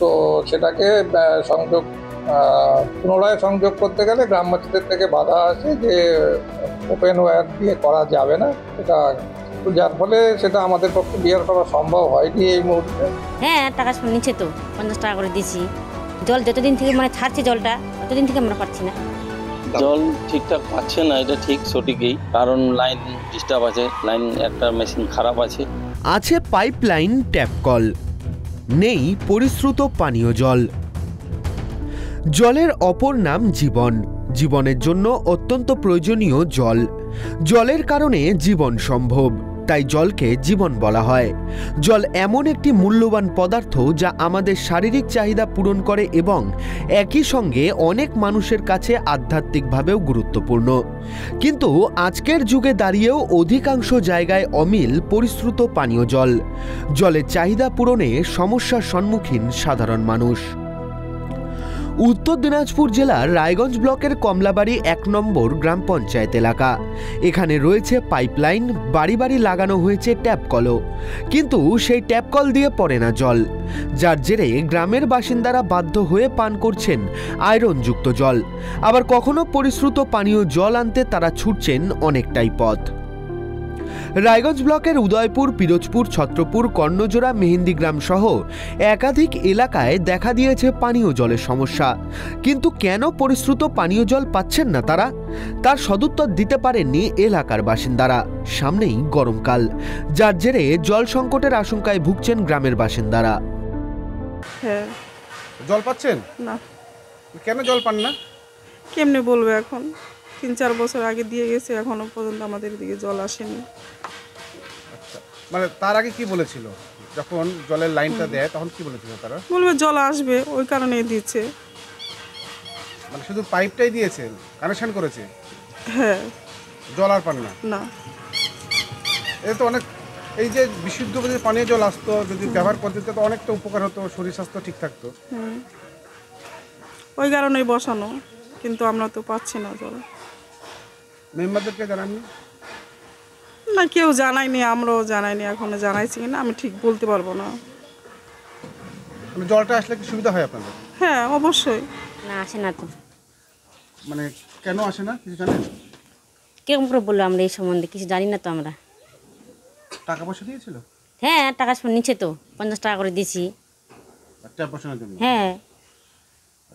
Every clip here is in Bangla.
তো সেটাকে সংযোগ পুনরায় সংযোগ করতে গেলে গ্রামবাসীদের থেকে বাধা আছে যে ওপেন ওয়্যার দিয়ে করা যাবে না, এটা যার ফলে সেটা আমাদের পক্ষে বিয়ার করা সম্ভব হয়নি এই মুহূর্তে। হ্যাঁ, টাকা নিচ্ছে তো, 50 টাকা করে দিচ্ছি। জল যতদিন থেকে ছাড়ছে জলটা, ততদিন থেকে আমরা পাচ্ছি না। জল ঠিকঠাক পাচ্ছে না, এটা ঠিক সঠিকই, কারণ লাইন ডিস্টার্ব আছে, লাইন একটা মেশিন খারাপ আছে। আছে পাইপলাইন, ট্যাপ কল, নেই পরিশ্রুত পানীয় জল। জলের অপর নাম জীবন। জীবনের জন্য অত্যন্ত প্রয়োজনীয় জল। জলের কারণে জীবন সম্ভব, তাই জলকে জীবন বলা হয়। জল এমন একটি মূল্যবান পদার্থ যা আমাদের শারীরিক চাহিদা পূরণ করে এবং একই সঙ্গে অনেক মানুষের কাছে আধ্যাত্মিকভাবেও গুরুত্বপূর্ণ। কিন্তু আজকের যুগে দাঁড়িয়েও অধিকাংশ জায়গায় অমিল পরিশ্রুত পানীয় জল। জলের চাহিদা পূরণে সমস্যার সম্মুখীন সাধারণ মানুষ। উত্তর দিনাজপুর জেলার রায়গঞ্জ ব্লকের কমলাবাড়ি 1 নম্বর গ্রাম পঞ্চায়েত এলাকা। এখানে রয়েছে পাইপলাইন, বাড়ি বাড়ি লাগানো হয়েছে ট্যাপ কলও, কিন্তু সেই ট্যাপ কল দিয়ে পড়ে না জল, যার জেরে গ্রামের বাসিন্দারা বাধ্য হয়ে পান করছেন আয়রনযুক্ত জল। আবার কখনো পরিশ্রুত পানীয় জল আনতে তারা ছুটছেন অনেকটাই পথ। রায়গঞ্জ ব্লকের উদয়পুর, পিরোজপুর, ছত্রপুর, কর্ণজোড়া, মেহেন্দিগ্রাম সহ একাধিক এলাকায় দেখা দিয়েছে পানীয় জলের সমস্যা। কিন্তু কেন পরিশ্রুত পানীয় জল পাচ্ছেন না তারা? তার সদুত্তর দিতে পারেননি এলাকার বাসিন্দারা। সামনেই গরমকাল, যার জেরে জল সংকটের আশঙ্কায় ভুগছেন গ্রামের বাসিন্দারা। হ্যাঁ, জল পাচ্ছেন না। কেন জল পান না? কেমনে বলবো, এখন 3-4 বছর আগে দিয়ে গেছে, এখনো পর্যন্ত আমাদের দিকে জল আসেনি। আচ্ছা, মানে তার আগে কি বলেছিল? যখন জলের লাইনটা দেয় তখন কি বলেছিল তারা? বলবে জল আসবে, ওই কারণেই দিচ্ছে। মানে শুধু পাইপটাই দিয়েছে, কানেকশন করেছে? হ্যাঁ। জল আর পান না? না। এটা তো অনেক, এই যে বিশুদ্ধ যদি পানীয় জল আসতো, যদি ব্যবহার পদ্ধতিতে তো অনেকটা উপকার হতো, শরীর স্বাস্থ্য ঠিক থাকতো। ওই কারণেই বসানো, কিন্তু আমরা তো পাচ্ছি না জল। মেম্বারদেরকে জানাননি? না, কেউ জানায়নি, আমরাও জানাইনি, এখনো জানাইছি কিনা আমি ঠিক বলতে পারবো না। মানে জলটা আসলে কি সুবিধা হয় আপনাদের? হ্যাঁ, অবশ্যই। না, আসে না তো। মানে কেন আসে না কিছু জানেন? কেমন করে বললো, আমরা এই সম্বন্ধে কিছু জানি না তো আমরা। টাকা পয়সা দিয়েছিল? হ্যাঁ, টাকা নিচ্ছে তো, 50 টাকা করে দিচ্ছি। ট্যাপ বসানোর জন্য? হ্যাঁ।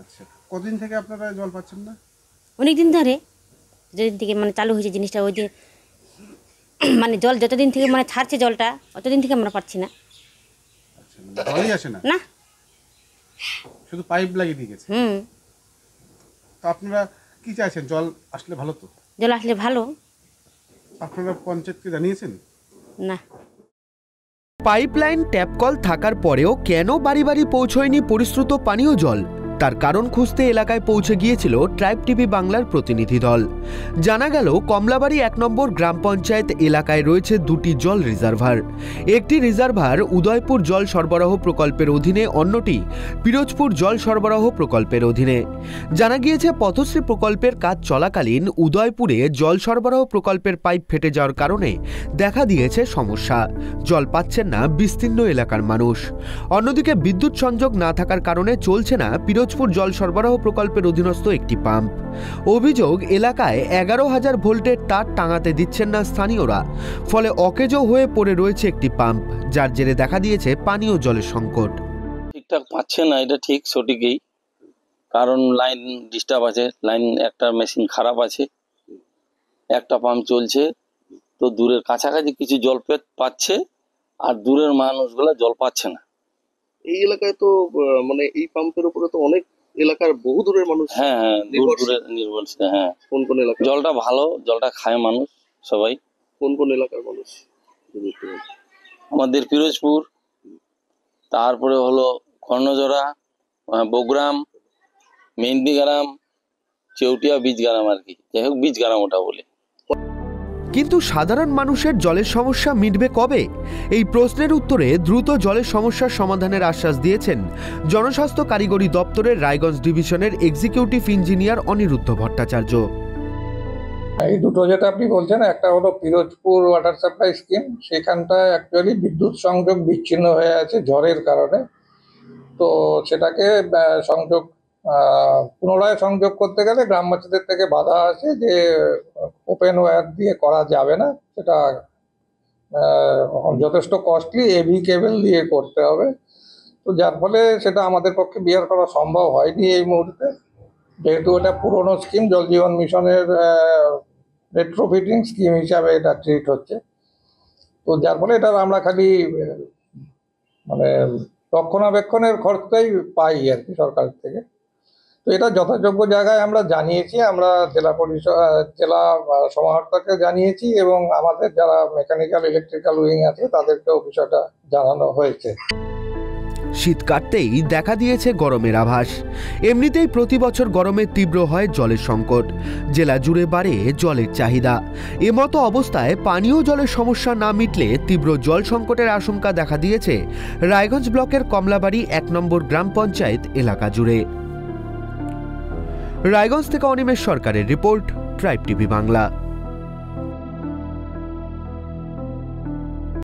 আচ্ছা, কতদিন থেকে আপনারা জল পাচ্ছেন না? অনেক দিন ধরে, যেদিন থেকে চালু হয়েছে জিনিসটা, ওই যে জল যতদিন থেকে ছাড়ছে জলটা, অতদিন থেকে আমরা পাচ্ছি না। আচ্ছা, জলই আসে না? না, শুধু পাইপ লাগিয়ে দিয়ে গেছে। তো আপনারা কি চাইছেন? জল আসলে ভালো তো? জল আসলে ভালো। আপনারা পঞ্চায়েতকে জানিয়েছেন? না। পাইপলাইন, ট্যাপ কল থাকার পরেও কেন বাড়ি বাড়ি পৌঁছয়নি পরিশ্রুত পানীয় জল? তার কারণ খুঁজতে এলাকায় পৌঁছে গিয়েছিল ট্রাইব টিভি বাংলার প্রতিনিধি দল। জানা গেল, কমলাবাড়ি 1 নম্বর গ্রাম পঞ্চায়েত এলাকায় রয়েছে 2টি জল রিজার্ভার। একটি রিজার্ভার উদয়পুর জল সরবরাহ প্রকল্পের অধীনে, অন্যটি পিরোজপুর জল সরবরাহ প্রকল্পের অধীনে। জানা গিয়েছে, পথশ্রী প্রকল্পের কাজ চলাকালীন উদয়পুরে জল সরবরাহ প্রকল্পের পাইপ ফেটে যাওয়ার কারণে দেখা দিয়েছে সমস্যা। জল পাচ্ছেন না বিস্তীর্ণ এলাকার মানুষ। অন্যদিকে বিদ্যুৎ সংযোগ না থাকার কারণে চলছে না পিরোজপুর জল সরবরাহ প্রকল্পের অধীনস্থ একটি পাম্প। অভিযোগ, এলাকায় 11,000 ভোল্টের তার টাঙাতে দিচ্ছেন না স্থানীয়রা, ফলে অকেজো হয়ে পড়ে রয়েছে একটি পাম্প, যার জেরে দেখা দিয়েছে পানীয় জলের সংকট। ঠিকঠাক পাচ্ছে না, এটা ঠিক সঠিকই, কারণ লাইন ডিস্টার্ব আছে, লাইন একটা মেশিন খারাপ আছে, একটা পাম্প চলছে, তো দূরের কাছাকাছি কিছু জল পাচ্ছে, আর দূরের মানুষগুলো জল পাচ্ছে না। এই এলাকায় তো মানে এই পাম্পের উপরে তো অনেক এলাকার বহু দূরের মানুষ। হ্যাঁ, দূরের নির্ভরশীল। হ্যাঁ। কোন কোন এলাকা? জলটা ভালো, জলটা খায় মানুষ সবাই। কোন কোন এলাকার মানুষ? আমাদের পিরোজপুর, তারপরে হলো কর্ণজোড়া, বগুড়াম, মেহেন্দিগ্রাম, চেউটিয়া, বীজগ্রাম, আর কি, যাই হোক বীজগ্রাম ওটা বলে। কিন্তু সাধারণ মানুষের জলের সমস্যা মিটবে কবে? এই প্রশ্নের উত্তরে দ্রুত জলের সমস্যার সমাধানের আশ্বাস দিয়েছেন জনস্বাস্থ্য কারিগরি দপ্তরের রায়গঞ্জ ডিভিশনের এক্সিকিউটিভ ইঞ্জিনিয়ার অনিরুদ্ধ ভট্টাচার্য। এই দুটো যেটা আপনি বলছেন, একটা হলো পিরোজপুর ওয়াটার সাপ্লাই স্কিম, সেখানটায় অ্যাকচুয়ালি বিদ্যুৎ সংযোগ বিচ্ছিন্ন হয়ে আছে ঝড়ের কারণে। তো সেটাকে সংযোগ পুনরায় সংযোগ করতে গেলে গ্রামবাসীদের থেকে বাধা আসে যে ওপেন ওয়্যার দিয়ে করা যাবে না, সেটা যথেষ্ট কস্টলি, এভি কেবল দিয়ে করতে হবে। তো যার ফলে সেটা আমাদের পক্ষে বিয়ার করা সম্ভব হয়নি এই মুহূর্তে, যেহেতু এটা পুরনো স্কিম, জল জীবন মিশনের রেট্রোফিটিং স্কিম হিসাবে এটা ট্রিট হচ্ছে। তো যার ফলে এটা আমরা খালি মানে রক্ষণাবেক্ষণের খরচটাই পাই আর কি সরকার থেকে। তো এটা যথাযোগ্য জায়গায় আমরা জানিয়েছি, আমরা জেলা পরিষদ জেলা সমাহর্তাকে জানিয়েছি এবং আমাদের যারা মেকানিক্যাল ইলেকট্রিক্যাল উইং আছে তাদেরকেও বিষয়টা জানানো হয়েছে। শীত কাটতেই দেখা দিয়েছে গরমের আভাস। এমনিতেই প্রতি বছর গরমে তীব্র হয় জলের সংকট, জেলা জুড়ে বাড়ে জলের চাহিদা। এমতো অবস্থায় পানীয় জলের সমস্যা না মিটলে তীব্র জল সংকটের আশঙ্কা দেখা দিয়েছে রায়গঞ্জ ব্লকের কমলাবাড়ি 1 নম্বর গ্রাম পঞ্চায়েত এলাকা জুড়ে। রায়গঞ্জ থেকে অনিমেষ সরকারের রিপোর্ট, ট্রাইব টিভি বাংলা।